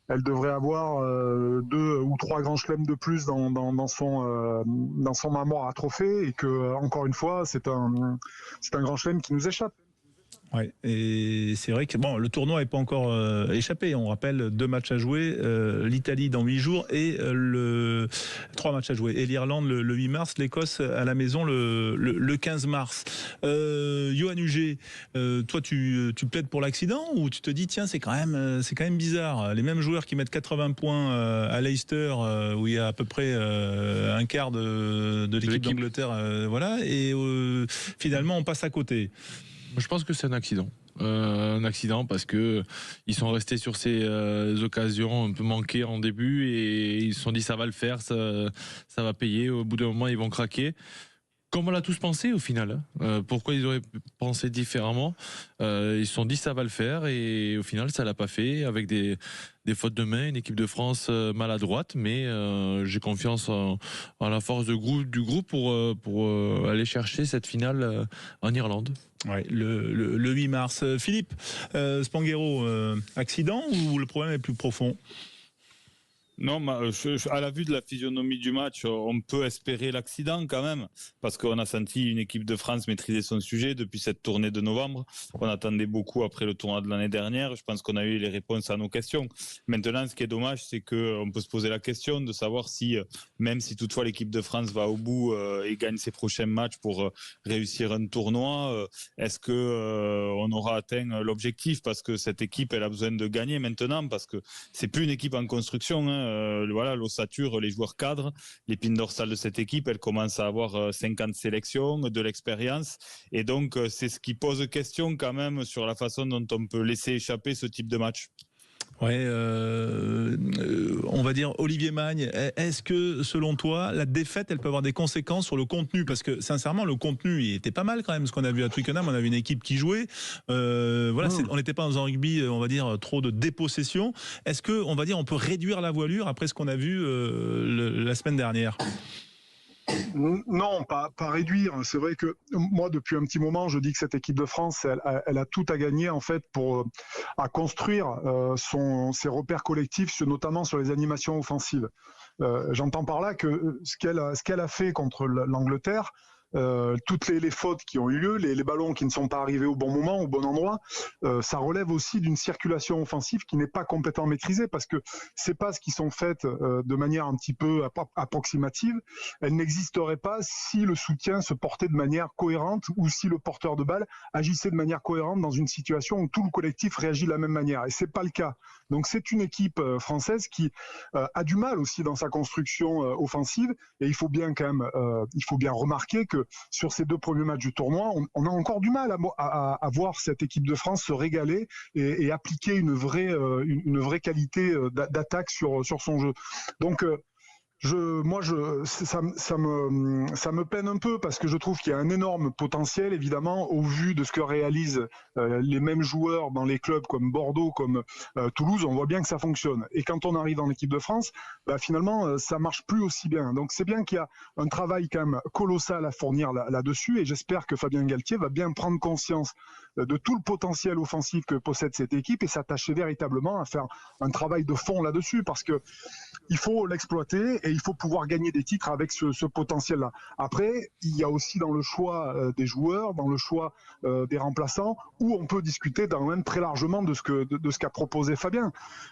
elle devrait avoir 2 ou 3 grands chelems de plus dans son armoire à trophées et que encore une fois c'est un grand chelem qui nous échappe. Ouais, et c'est vrai que le tournoi n'est pas encore échappé. On rappelle 2 matchs à jouer, l'Italie dans 8 jours et 3 matchs à jouer. Et l'Irlande le 8 mars, l'Écosse à la maison le 15 mars. Yoann Huget, toi tu plaides pour l'accident ou tu te dis tiens c'est quand même bizarre. Les mêmes joueurs qui mettent 80 points à Leicester où il y a à peu près un quart de l'équipe d'Angleterre, voilà, et finalement on passe à côté. Je pense que c'est un accident. Un accident parce que ils sont restés sur ces occasions un peu manquées en début et ils se sont dit ça va le faire, ça va payer. Au bout d'un moment, ils vont craquer. Comme on l'a tous pensé au final. Pourquoi ils auraient pensé différemment? Ils se sont dit ça va le faire et au final ça l'a pas fait avec des fautes de main, une équipe de France maladroite, mais j'ai confiance en la force du groupe pour aller chercher cette finale en Irlande. Ouais, le 8 mars. Philippe Spanghero, accident ou le problème est plus profond? Non, à la vue de la physionomie du match, on peut espérer l'accident quand même, parce qu'on a senti une équipe de France maîtriser son sujet depuis cette tournée de novembre. On attendait beaucoup après le tournoi de l'année dernière. Je pense qu'on a eu les réponses à nos questions. Maintenant, ce qui est dommage, c'est qu'on peut se poser la question de savoir si, même si toutefois l'équipe de France va au bout et gagne ses prochains matchs pour réussir un tournoi, est-ce que on aura atteint l'objectif? Parce que cette équipe, elle a besoin de gagner maintenant, parce que c'est plus une équipe en construction, hein. Voilà, l'ossature, les joueurs cadres, l'épine dorsale de cette équipe, elle commence à avoir 50 sélections, de l'expérience, et donc c'est ce qui pose question quand même sur la façon dont on peut laisser échapper ce type de match. Ouais, on va dire Olivier Magne, est-ce que selon toi la défaite elle peut avoir des conséquences sur le contenu? Parce que sincèrement le contenu il était pas mal quand même, ce qu'on a vu à Twickenham, on avait une équipe qui jouait, voilà, on n'était pas dans un rugby on va dire trop de dépossession. Est-ce que on va dire on peut réduire la voilure après ce qu'on a vu la semaine dernière? Non, pas réduire. C'est vrai que moi, depuis un petit moment, je dis que cette équipe de France, elle a tout à gagner en fait pour à construire ses repères collectifs, notamment sur les animations offensives. J'entends par là que ce qu'elle a fait contre l'Angleterre, toutes les fautes qui ont eu lieu, les ballons qui ne sont pas arrivés au bon moment, au bon endroit, ça relève aussi d'une circulation offensive qui n'est pas complètement maîtrisée, parce que ces passes qui sont faites de manière un petit peu approximative, elles n'existeraient pas si le soutien se portait de manière cohérente ou si le porteur de balle agissait de manière cohérente dans une situation où tout le collectif réagit de la même manière. Et c'est pas le cas. Donc c'est une équipe française qui a du mal aussi dans sa construction offensive, et il faut bien quand même, il faut bien remarquer que sur ces 2 premiers matchs du tournoi, on a encore du mal à voir cette équipe de France se régaler et appliquer une vraie qualité d'attaque sur son jeu. Donc ça me peine un peu, parce que je trouve qu'il y a un énorme potentiel, évidemment, au vu de ce que réalisent les mêmes joueurs dans les clubs comme Bordeaux, comme Toulouse. On voit bien que ça fonctionne. Et quand on arrive dans l'équipe de France, finalement, ça marche plus aussi bien. Donc c'est bien qu'il y a un travail quand même colossal à fournir là-dessus, et j'espère que Fabien Galtier va bien prendre conscience de tout le potentiel offensif que possède cette équipe et s'attacher véritablement à faire un travail de fond là-dessus, parce que il faut l'exploiter et il faut pouvoir gagner des titres avec ce potentiel-là. Après, il y a aussi dans le choix des joueurs, dans le choix des remplaçants, où on peut discuter quand même très largement de ce qu'a proposé Fabien.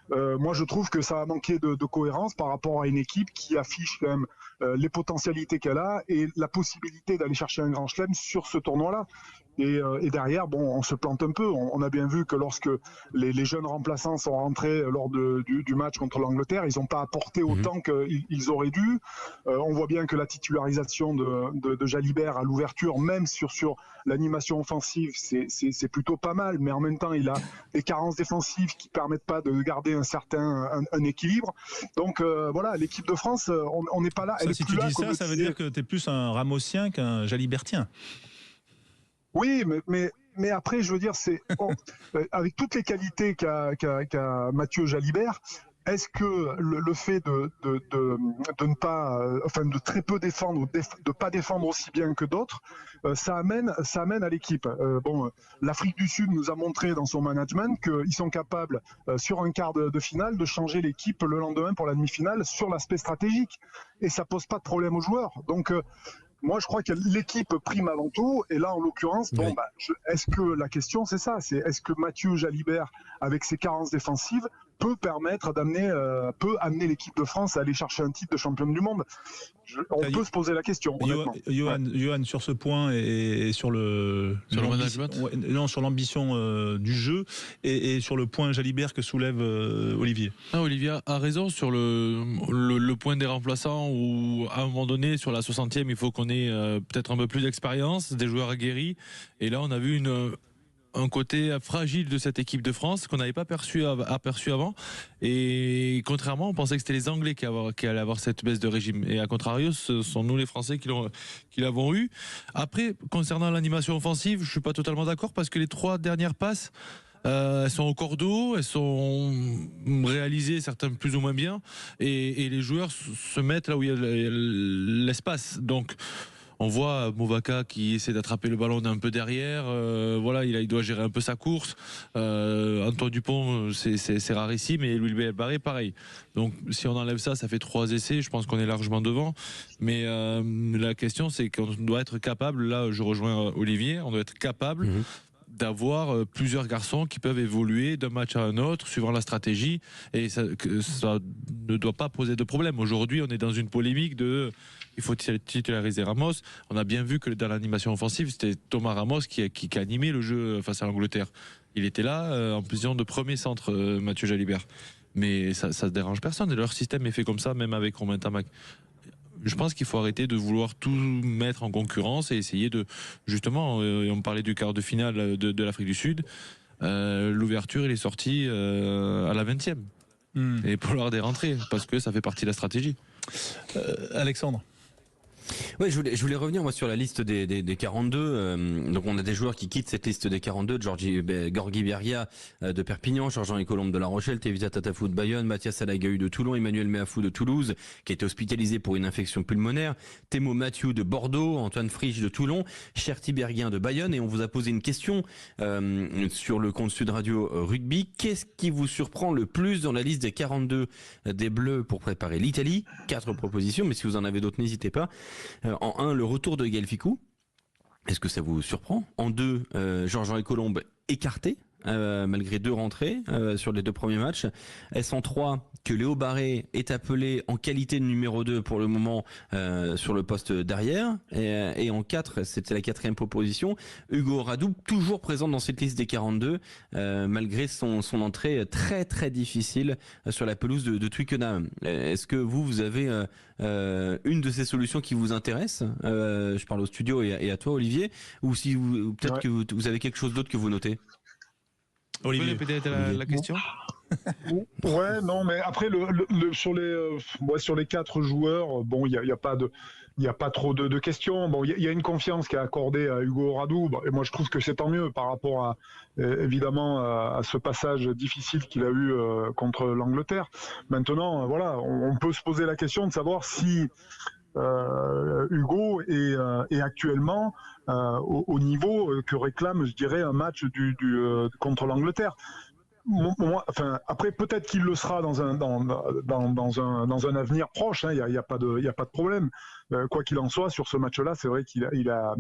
Moi, je trouve que ça a manqué de cohérence par rapport à une équipe qui affiche quand même les potentialités qu'elle a et la possibilité d'aller chercher un grand chelem sur ce tournoi-là. Et derrière, bon, on se plante un peu. On a bien vu que lorsque les jeunes remplaçants sont rentrés lors du match contre l'Angleterre, ils n'ont pas apporté autant qu'ils auraient dû. On voit bien que la titularisation de Jalibert à l'ouverture, même sur l'animation offensive, c'est plutôt pas mal. Mais en même temps, il a des carences défensives qui permettent pas de garder un équilibre. Donc voilà, l'équipe de France, on n'est pas là. Ça, si tu dis ça, ça veut dire que tu es plus un Ramosien qu'un Jalibertien. Oui, mais après, je veux dire, avec toutes les qualités qu'a Mathieu Jalibert, est-ce que le fait de ne pas, de très peu défendre, ou de pas défendre aussi bien que d'autres, ça amène à l'équipe. L'Afrique du Sud nous a montré dans son management qu'ils sont capables, sur un quart de finale, de changer l'équipe le lendemain pour la demi-finale sur l'aspect stratégique, et ça pose pas de problème aux joueurs. Donc moi, je crois que l'équipe prime avant tout, et là, en l'occurrence, est-ce que la question, c'est ça, est-ce que Mathieu Jalibert, avec ses carences défensives, peut amener l'équipe de France à aller chercher un titre de championne du monde? On peut se poser la question. Johan, sur ce point et sur le management, sur l'ambition du jeu et sur le point Jalibert que soulève Olivier. Olivier a raison sur le point des remplaçants, où à un moment donné, sur la 60e, il faut qu'on ait peut-être un peu plus d'expérience, des joueurs aguerris. Et là, on a vu un côté fragile de cette équipe de France qu'on n'avait pas aperçu avant. Et contrairement, on pensait que c'était les Anglais qui allaient avoir cette baisse de régime. Et à contrario, ce sont nous les Français qui l'avons eu. Après, concernant l'animation offensive, je suis pas totalement d'accord parce que les 3 dernières passes, elles sont au cordeau, elles sont réalisées, certaines plus ou moins bien, et les joueurs se mettent là où il y a l'espace. Donc, on voit Movaka qui essaie d'attraper le ballon d'un peu derrière. Voilà, il doit gérer un peu sa course. Antoine Dupont, c'est rarissime, et Louis Barré, pareil. Donc, si on enlève ça, ça fait 3 essais. Je pense qu'on est largement devant. Mais la question, c'est qu'on doit être capable. Là, je rejoins Olivier. On doit être capable d'avoir plusieurs garçons qui peuvent évoluer d'un match à un autre suivant la stratégie, et ça ne doit pas poser de problème. Aujourd'hui, on est dans une polémique de il faut titulariser Ramos. On a bien vu que dans l'animation offensive, c'était Thomas Ramos qui a animé le jeu face à l'Angleterre. Il était là en position de premier centre, Mathieu Jalibert. Mais ça ne dérange personne. Leur système est fait comme ça, même avec Romain Tamac. Je pense qu'il faut arrêter de vouloir tout mettre en concurrence et essayer de, justement, on parlait du quart de finale de l'Afrique du Sud, l'ouverture, il est sorti à la 20e. Et pour l'heure des rentrées, parce que ça fait partie de la stratégie. Alexandre. Ouais, je voulais revenir moi sur la liste des 42. Donc on a des joueurs qui quittent cette liste des 42. Gorgui Beria de Perpignan, Georges-Henri Colombe de La Rochelle, Tevisa Tatafou de Bayonne, Mathias Alagahu de Toulon, Emmanuel Meafou de Toulouse, qui a été hospitalisé pour une infection pulmonaire, Thémo Mathieu de Bordeaux, Antoine Frisch de Toulon, Cherty Berguin de Bayonne. Et on vous a posé une question sur le compte Sud Radio Rugby. Qu'est-ce qui vous surprend le plus dans la liste des 42 des Bleus pour préparer l'Italie? 4 propositions, mais si vous en avez d'autres, n'hésitez pas. En 1, le retour de Gaël Fickou. Est-ce que ça vous surprend? En 2, Georges-Henri Colombe écarté, malgré 2 rentrées sur les 2 premiers matchs. Est-ce en 3 que Léo Barré est appelé en qualité de numéro 2 pour le moment sur le poste d'arrière, et en 4, c'était la 4e proposition, Hugo Radou, toujours présent dans cette liste des 42, malgré son entrée très très difficile sur la pelouse de Twickenham. Est-ce que vous avez une de ces solutions qui vous intéresse? Je parle au studio et à toi, Olivier, ou si peut-être que vous avez quelque chose d'autre que vous notez. Olivier, peut-être la question. Ouais, non, mais après sur les 4 joueurs, bon, il y a pas trop de questions. Bon, il y a une confiance qui est accordée à Hugo Radou, et moi je trouve que c'est tant mieux par rapport à évidemment à ce passage difficile qu'il a eu contre l'Angleterre. Maintenant, voilà, on peut se poser la question de savoir si Hugo est actuellement au niveau que réclame, je dirais, un match contre l'Angleterre. Enfin, après, peut-être qu'il le sera dans un avenir proche. Il n'y a pas de problème. Quoi qu'il en soit, sur ce match-là, c'est vrai qu'il a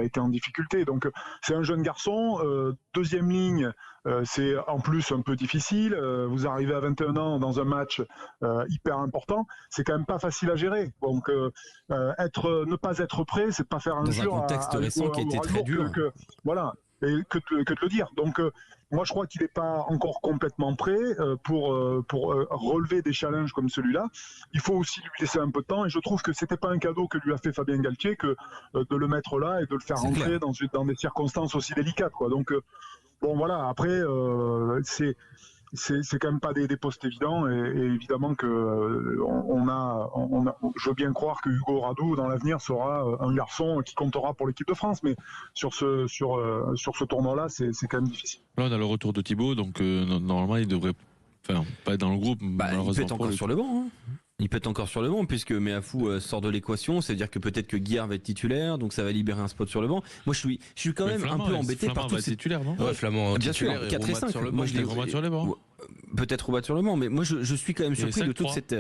été en difficulté. Donc, c'est un jeune garçon. 2e ligne, c'est en plus un peu difficile. Vous arrivez à 21 ans dans un match hyper important. C'est quand même pas facile à gérer. Donc, ne pas être prêt, c'est pas faire injure dans un contexte récent qui a été très dur. Voilà. Et que de le dire. Donc, moi, je crois qu'il n'est pas encore complètement prêt pour relever des challenges comme celui-là. Il faut aussi lui laisser un peu de temps. Et je trouve que c'était pas un cadeau que lui a fait Fabien Galtier que de le mettre là et de le faire rentrer dans des circonstances aussi délicates, quoi. Donc, bon, voilà. Après, c'est quand même pas des postes évidents, et évidemment que je veux bien croire que Hugo Radou dans l'avenir sera un garçon qui comptera pour l'équipe de France, mais sur ce tournoi-là, c'est quand même difficile. Là, on a le retour de Thibaut, donc normalement il devrait pas être dans le groupe. Il peut être encore sur le banc. Il peut être encore sur le banc puisque Meafou sort de l'équation, c'est-à-dire que peut-être que Guillard va être titulaire, donc ça va libérer un spot sur le banc. Moi je suis quand même un peu embêté par tout. Titulaire, non? Ouais, Flamand bien sûr, 4 et 5 sur le banc. Moi je les remettre sur le banc. Peut-être rebattre sur le banc, mais moi je suis quand même surpris de toute cette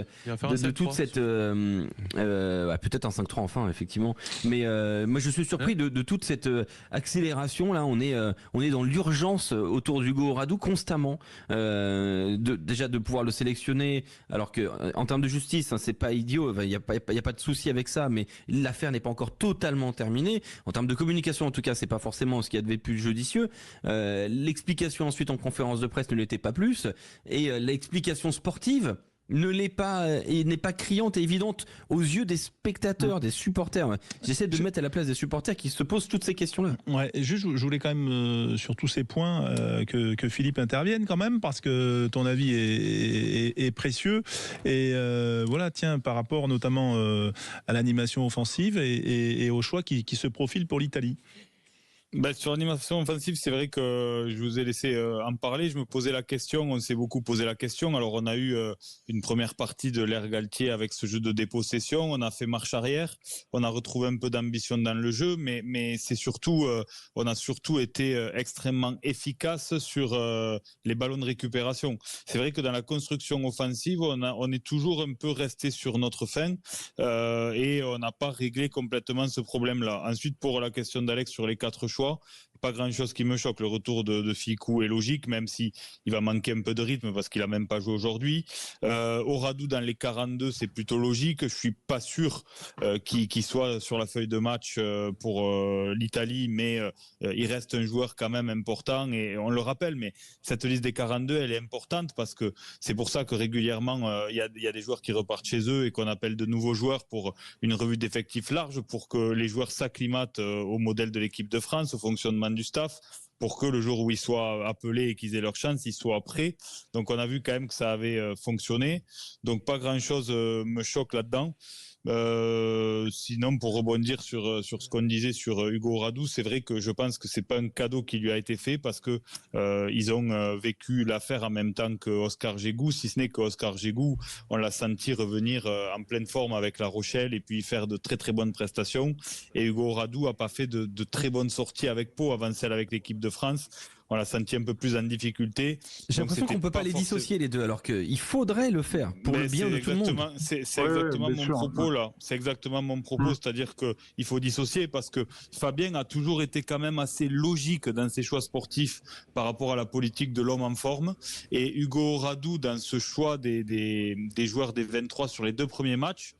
peut-être un 5-3 enfin effectivement, mais moi je suis surpris de toute cette accélération là. On est dans l'urgence autour d'Hugo Radou constamment, déjà de pouvoir le sélectionner, alors que en termes de justice, c'est pas idiot, il y a pas de souci avec ça, mais l'affaire n'est pas encore totalement terminée. En termes de communication en tout cas, c'est pas forcément ce qu'il y a de plus judicieux. L'explication ensuite en conférence de presse ne l'était pas plus. Et l'explication sportive n'est pas criante et évidente aux yeux des spectateurs, des supporters. J'essaie de me mettre à la place des supporters qui se posent toutes ces questions-là. Ouais, et juste, je voulais quand même sur tous ces points que Philippe intervienne quand même, parce que ton avis est précieux. Et voilà, tiens, par rapport notamment à l'animation offensive et au choix qui se profile pour l'Italie. Sur l'animation offensive, c'est vrai que je vous ai laissé en parler. Je me posais la question, on s'est beaucoup posé la question. Alors, on a eu une première partie de l'ère Galtier avec ce jeu de dépossession. On a fait marche arrière. On a retrouvé un peu d'ambition dans le jeu, mais c'est surtout, on a surtout été extrêmement efficace sur les ballons de récupération. C'est vrai que dans la construction offensive, on est toujours un peu resté sur notre fin et on n'a pas réglé complètement ce problème-là. Ensuite, pour la question d'Alex sur les 4 choix, pas grand chose qui me choque. Le retour de Ficou est logique, même si il va manquer un peu de rythme parce qu'il a même pas joué aujourd'hui. Oradou dans les 42, c'est plutôt logique. Je suis pas sûr qu'il soit sur la feuille de match pour l'Italie, mais il reste un joueur quand même important et on le rappelle. Mais cette liste des 42, elle est importante parce que c'est pour ça que régulièrement il y a des joueurs qui repartent chez eux et qu'on appelle de nouveaux joueurs pour une revue d'effectifs large, pour que les joueurs s'acclimatent au modèle de l'équipe de France, au fonctionnement du staff, pour que le jour où ils soient appelés et qu'ils aient leur chance, ils soient prêts. Donc on a vu quand même que ça avait fonctionné. Donc pas grand-chose me choque là-dedans. Sinon, pour rebondir sur ce qu'on disait sur Hugo Oradou, c'est vrai que je pense que c'est pas un cadeau qui lui a été fait parce que ils ont vécu l'affaire en même temps que Oscar Gégou, si ce n'est que Oscar Gégou, on l'a senti revenir en pleine forme avec La Rochelle et puis faire de très très bonnes prestations. Et Hugo Oradou a pas fait de très bonnes sorties avec Pau avant celle avec l'équipe de France. On l'a senti un peu plus en difficulté. J'ai l'impression qu'on ne peut pas les dissocier les deux, alors qu'il faudrait le faire pour le bien de tout le monde. C'est exactement mon propos là. C'est exactement mon propos, c'est-à-dire qu'il faut dissocier parce que Fabien a toujours été quand même assez logique dans ses choix sportifs par rapport à la politique de l'homme en forme. Et Hugo Oradou, dans ce choix des joueurs des 23 sur les 2 premiers matchs,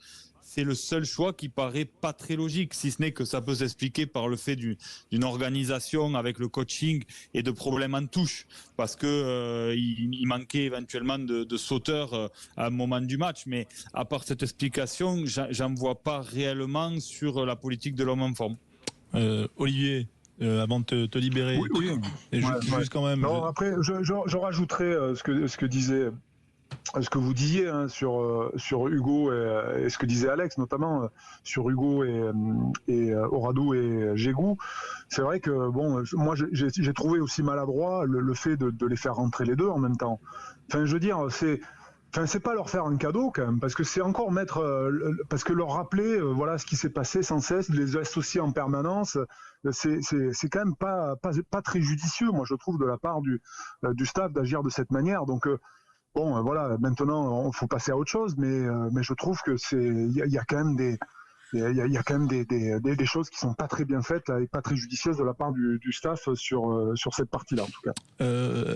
c'est le seul choix qui paraît pas très logique, si ce n'est que ça peut s'expliquer par le fait d'une organisation avec le coaching et de problèmes en touche, parce que il manquait éventuellement de sauteurs à un moment du match. Mais à part cette explication, j'en vois pas réellement sur la politique de l'homme en forme. Olivier, avant de te libérer, oui. Et juste quand même. Non, après, je rajouterai ce que disait. Ce que vous disiez sur Hugo et ce que disait Alex, notamment sur Hugo et Oradou et Gégou, c'est vrai que bon, moi j'ai trouvé aussi maladroit le fait de les faire rentrer les deux en même temps. Enfin, je veux dire, c'est pas leur faire un cadeau quand même, parce que c'est encore parce que leur rappeler voilà ce qui s'est passé sans cesse, les associer en permanence, c'est quand même pas très judicieux, moi je trouve, de la part du staff d'agir de cette manière. Donc bon, voilà, maintenant, il faut passer à autre chose, mais je trouve que il y a quand même des choses qui sont pas très bien faites et pas très judicieuses de la part du staff sur cette partie-là, en tout cas.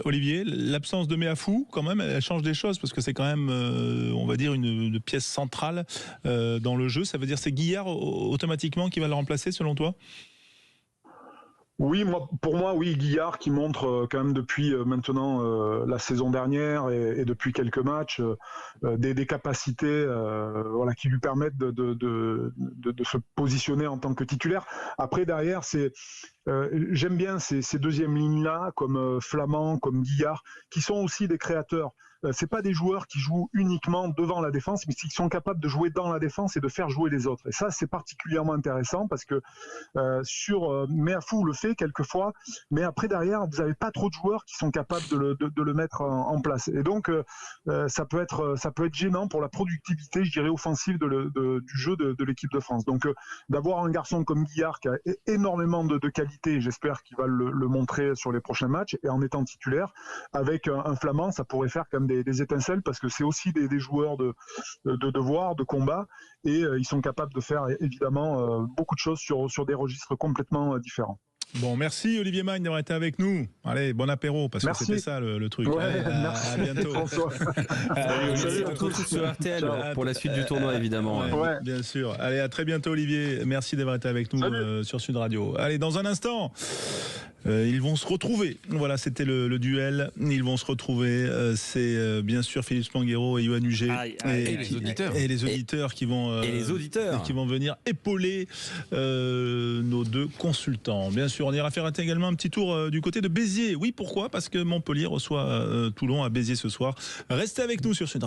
Olivier, l'absence de Meafou, quand même, elle change des choses parce que c'est quand même, on va dire, une pièce centrale dans le jeu. Ça veut dire que c'est Guillard automatiquement qui va le remplacer, selon toi ? Oui, pour moi, oui, Guillard qui montre quand même depuis maintenant la saison dernière et depuis quelques matchs des capacités voilà, qui lui permettent de se positionner en tant que titulaire. Après, derrière, j'aime bien ces deuxièmes lignes-là, comme Flamand, comme Guillard, qui sont aussi des créateurs. C'est pas des joueurs qui jouent uniquement devant la défense, mais qui sont capables de jouer dans la défense et de faire jouer les autres. Et ça, c'est particulièrement intéressant parce que sur Meafou le fait quelquefois, mais après derrière, vous n'avez pas trop de joueurs qui sont capables de le mettre en place. Et donc, ça peut être gênant pour la productivité, je dirais, offensive du jeu de l'équipe de France. Donc, d'avoir un garçon comme Guillard qui a énormément de qualité, et j'espère qu'il va le montrer sur les prochains matchs, et en étant titulaire, avec un Flamand, ça pourrait faire quand même des étincelles parce que c'est aussi des joueurs de devoir, de combat, et ils sont capables de faire évidemment beaucoup de choses sur des registres complètement différents. Bon, merci Olivier Magne d'avoir été avec nous. Allez, bon apéro, parce que c'était ça le truc. Ouais, allez, merci. À bientôt. François. Salut, on se retrouve sur RTL pour la suite du tournoi, évidemment. Ouais, bien sûr. Allez, à très bientôt Olivier. Merci d'avoir été avec nous sur Sud Radio. Allez, dans un instant, Ils vont se retrouver. Voilà, c'était le duel. Ils vont se retrouver. C'est bien sûr Philippe Spanghero et Yoann Huget et les auditeurs. Et les auditeurs qui vont qui vont venir épauler nos deux consultants. Bien sûr, on ira faire également un petit tour du côté de Béziers. Oui, pourquoi ? Parce que Montpellier reçoit Toulon à Béziers ce soir. Restez avec nous sur Sud Radio.